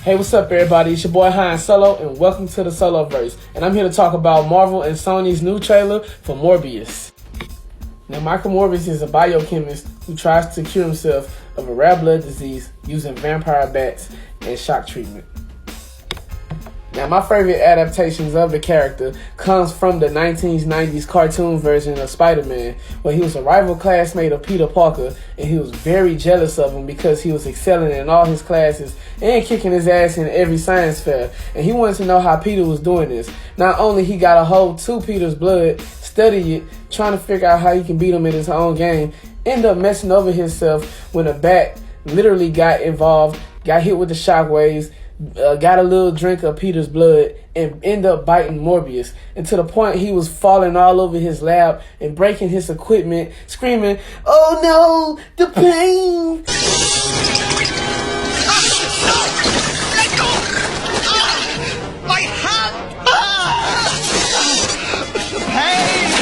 Hey, what's up, everybody? It's your boy Han Solo, and welcome to the Soloverse. And I'm here to talk about Marvel and Sony's new trailer for Morbius. Now, Michael Morbius is a biochemist who tries to cure himself of a rare blood disease using vampire bats and shock treatment. Now, my favorite adaptations of the character comes from the 1990s cartoon version of Spider-Man, where he was a rival classmate of Peter Parker, and he was very jealous of him because he was excelling in all his classes and kicking his ass in every science fair, and he wanted to know how Peter was doing this. Not only he got a hold to Peter's blood, study it, trying to figure out how he can beat him in his own game, end up messing over himself when a bat literally got involved, got hit with the shockwaves, got a little drink of Peter's blood, and end up biting Morbius. And to the point he was falling all over his lab and breaking his equipment, screaming, "Oh no, the pain!" Let go! My hand! The pain!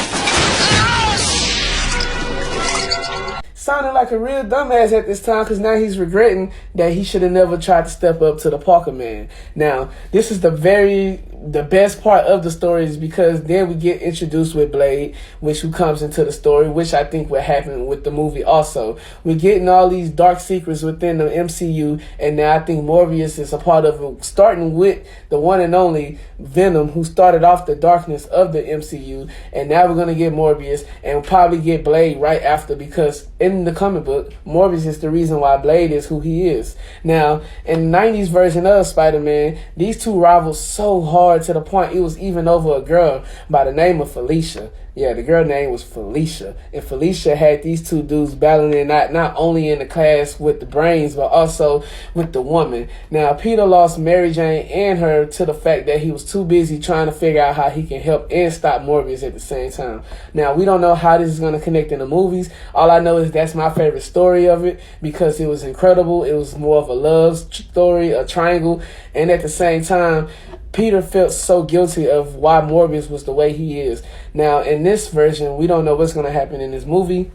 Sounding like a real dumbass at this time, because now he's regretting that he should have never tried to step up to the Parker man. Now, this is the best part of the story, is because then we get introduced with Blade, who comes into the story, which I think will happen with the movie also. We're getting all these dark secrets within the MCU, and now I think Morbius is a part of it, starting with the one and only Venom, who started off the darkness of the MCU, and now we're going to get Morbius, and probably get Blade right after, because in the comic book, Morbius is the reason why Blade is who he is. Now, in the 90s version of Spider-Man, these two rivals so hard to the point it was even over a girl by the name of Felicia. Yeah, the girl name was Felicia. And Felicia had these two dudes battling not only in the class with the brains, but also with the woman. Now, Peter lost Mary Jane and her to the fact that he was too busy trying to figure out how he can help and stop Morbius at the same time. Now, we don't know how this is going to connect in the movies. All I know is that's my favorite story of it, because it was incredible. It was more of a love story, a triangle, and at the same time, Peter felt so guilty of why Morbius was the way he is. Now, in this version, we don't know what's going to happen in this movie.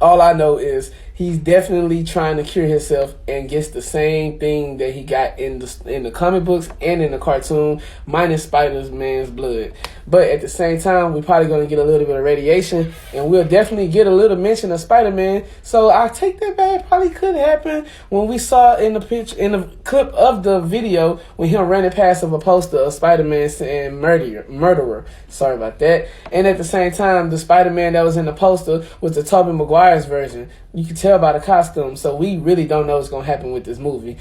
All I know is he's definitely trying to cure himself and gets the same thing that he got in the comic books and in the cartoon, minus Spider-Man's blood. But at the same time, we're probably going to get a little bit of radiation, and we'll definitely get a little mention of Spider-Man. So I take that back. It probably could happen when we saw in the clip of the video when him running past of a poster of Spider-Man saying murderer. Sorry about that. And at the same time, the Spider-Man that was in the poster was the Tobey Maguire's version. You can tell by the costume. So we really don't know what's going to happen with this movie.